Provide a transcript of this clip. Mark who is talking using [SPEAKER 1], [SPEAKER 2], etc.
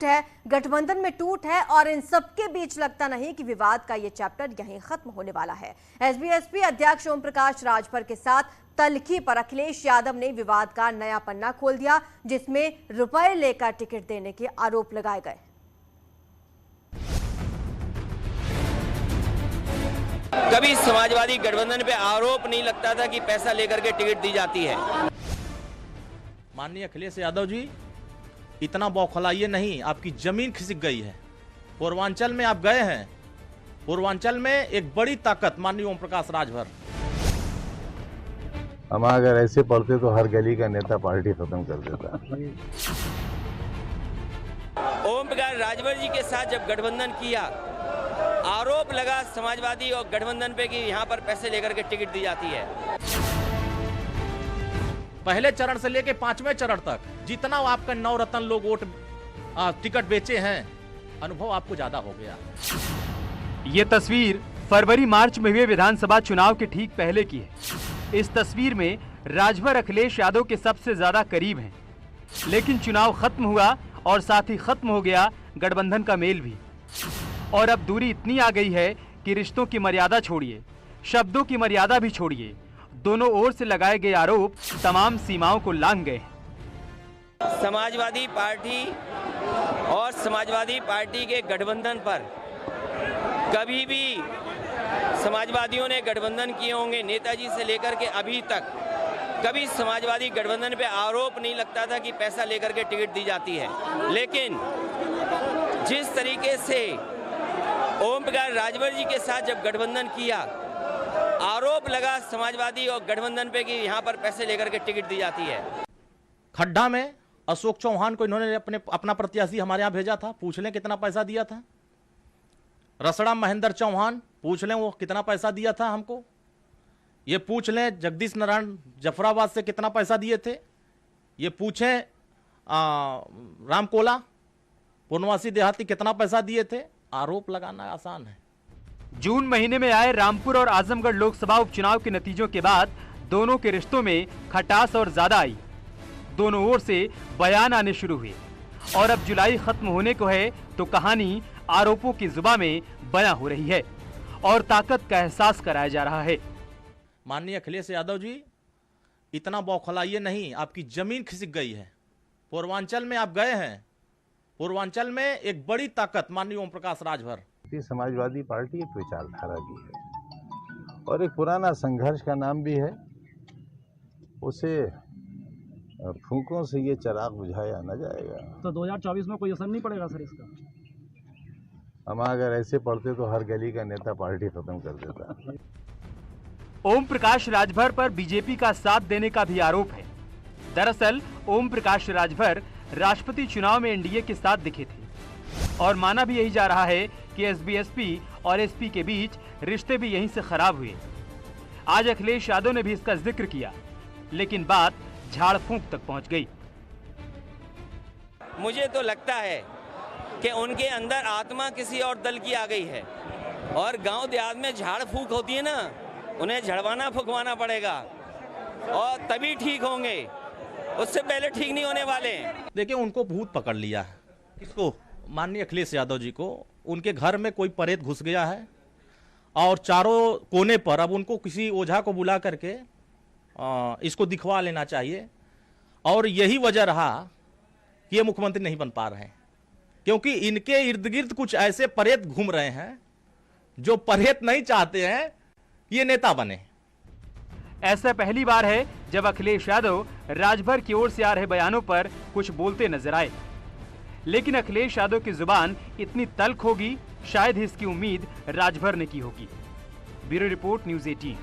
[SPEAKER 1] है, गठबंधन में टूट है और इन सबके बीच लगता नहीं कि विवाद का ये चैप्टर यहीं खत्म होने वाला है। एसबीएसपी अध्यक्ष ओम प्रकाश राजभर के साथ तल्खी पर अखिलेश यादव ने विवाद का नया पन्ना खोल दिया, जिसमें रुपए लेकर टिकट देने के आरोप लगाए गए।
[SPEAKER 2] कभी समाजवादी गठबंधन पे आरोप नहीं लगता था कि पैसा लेकर के टिकट दी जाती है।
[SPEAKER 3] माननीय अखिलेश यादव जी, इतना बौखलाइए नहीं, आपकी जमीन खिसक गई है। पूर्वांचल में आप गए हैं, पूर्वांचल में एक बड़ी ताकत माननीय ओम प्रकाश राजभर।
[SPEAKER 4] हम अगर ऐसे पढ़ते तो हर गली का नेता पार्टी खत्म कर देता।
[SPEAKER 2] ओम प्रकाश राजभर जी के साथ जब गठबंधन किया, आरोप लगा समाजवादी और गठबंधन पे कि यहाँ पर पैसे लेकर के टिकट दी जाती है।
[SPEAKER 3] पहले चरण से लेके 5वें चरण तक जितना आपका नवरत्न लोग वोट टिकट बेचे हैं, अनुभव आपको ज्यादा हो गया।
[SPEAKER 5] ये तस्वीर फरवरी मार्च में हुए विधानसभा चुनाव के ठीक पहले की है। इस तस्वीर में राजभर अखिलेश यादव के सबसे ज्यादा करीब हैं, लेकिन चुनाव खत्म हुआ और साथ ही खत्म हो गया गठबंधन का मेल भी। और अब दूरी इतनी आ गई है कि रिश्तों की मर्यादा छोड़िए, शब्दों की मर्यादा भी छोड़िए, दोनों ओर से लगाए गए आरोप तमाम सीमाओं को लांघ गए।
[SPEAKER 2] समाजवादी पार्टी और समाजवादी पार्टी के गठबंधन पर कभी भी समाजवादियों ने गठबंधन किए होंगे, नेताजी से लेकर के अभी तक कभी समाजवादी गठबंधन पे आरोप नहीं लगता था कि पैसा लेकर के टिकट दी जाती है। लेकिन जिस तरीके से ओम प्रकाश राजभर जी के साथ जब गठबंधन किया, आरोप लगा समाजवादी और गठबंधन पे कि यहाँ पर पैसे लेकर के टिकट दी जाती है।
[SPEAKER 3] खड्डा में अशोक चौहान को इन्होंने अपना प्रत्याशी हमारे यहाँ भेजा था, पूछ लें कितना पैसा दिया था। रसड़ा महेंद्र चौहान, पूछ लें वो कितना पैसा दिया था हमको। ये पूछ लें जगदीश नारायण जफराबाद से कितना पैसा दिए थे। ये पूछें रामकोला पूर्णवासी देहाती कितना पैसा दिए थे। आरोप लगाना आसान है।
[SPEAKER 5] जून महीने में आए रामपुर और आजमगढ़ लोकसभा उपचुनाव के नतीजों के बाद दोनों के रिश्तों में खटास और ज्यादा आई। दोनों ओर से बयान आने शुरू हुए और अब जुलाई खत्म होने को है तो कहानी आरोपों की जुबान में बयां हो रही है और ताकत का एहसास कराया जा रहा है।
[SPEAKER 3] माननीय अखिलेश यादव जी, इतना बौखलाइए नहीं, आपकी जमीन खिसक गई है। पूर्वांचल में आप गए हैं, पूर्वांचल में एक बड़ी ताकत माननीय ओम प्रकाश राजभर।
[SPEAKER 4] समाजवादी पार्टी एक विचारधारा भी है और एक पुराना संघर्ष का नाम भी है। उसे फूंकों से ये चिराग बुझाया न जाएगा।
[SPEAKER 6] तो 2024 में कोई असर नहीं पड़ेगा सर इसका?
[SPEAKER 4] हम अगर ऐसे पढ़ते तो हर गली का नेता पार्टी खत्म कर देता।
[SPEAKER 5] ओम प्रकाश राजभर पर बीजेपी का साथ देने का भी आरोप है। दरअसल ओम प्रकाश राजभर राष्ट्रपति चुनाव में एनडीए के साथ दिखे थे और माना भी यही जा रहा है कि एसबीएसपी और एसपी के बीच रिश्ते भी यहीं से खराब हुए। आज अखिलेश यादव ने भी इसका जिक्र किया, लेकिन बात झाड़ फूंक तक पहुंच गई।
[SPEAKER 2] मुझे तो लगता है कि उनके अंदर आत्मा किसी और दल की आ गई है और गांव देहात में झाड़ फूंक होती है ना, उन्हें झड़वाना फुकवाना पड़ेगा और तभी ठीक होंगे, उससे पहले ठीक नहीं होने वाले।
[SPEAKER 3] देखिए, उनको भूत पकड़ लिया है। किसको? माननीय अखिलेश यादव जी को। उनके घर में कोई प्रेत घुस गया है और चारों कोने पर अब उनको किसी ओझा को बुला करके इसको दिखवा लेना चाहिए। और यही वजह रहा कि ये मुख्यमंत्री नहीं बन पा रहे हैं, क्योंकि इनके इर्द गिर्द कुछ ऐसे प्रेत घूम रहे हैं जो प्रेत नहीं चाहते हैं ये नेता बने।
[SPEAKER 5] ऐसा पहली बार है जब अखिलेश यादव राजभर की ओर से आ रहे बयानों पर कुछ बोलते नजर आए, लेकिन अखिलेश यादव की जुबान इतनी तल्ख होगी, शायद ही इसकी उम्मीद राजभर ने की होगी। Bureau report, news 18।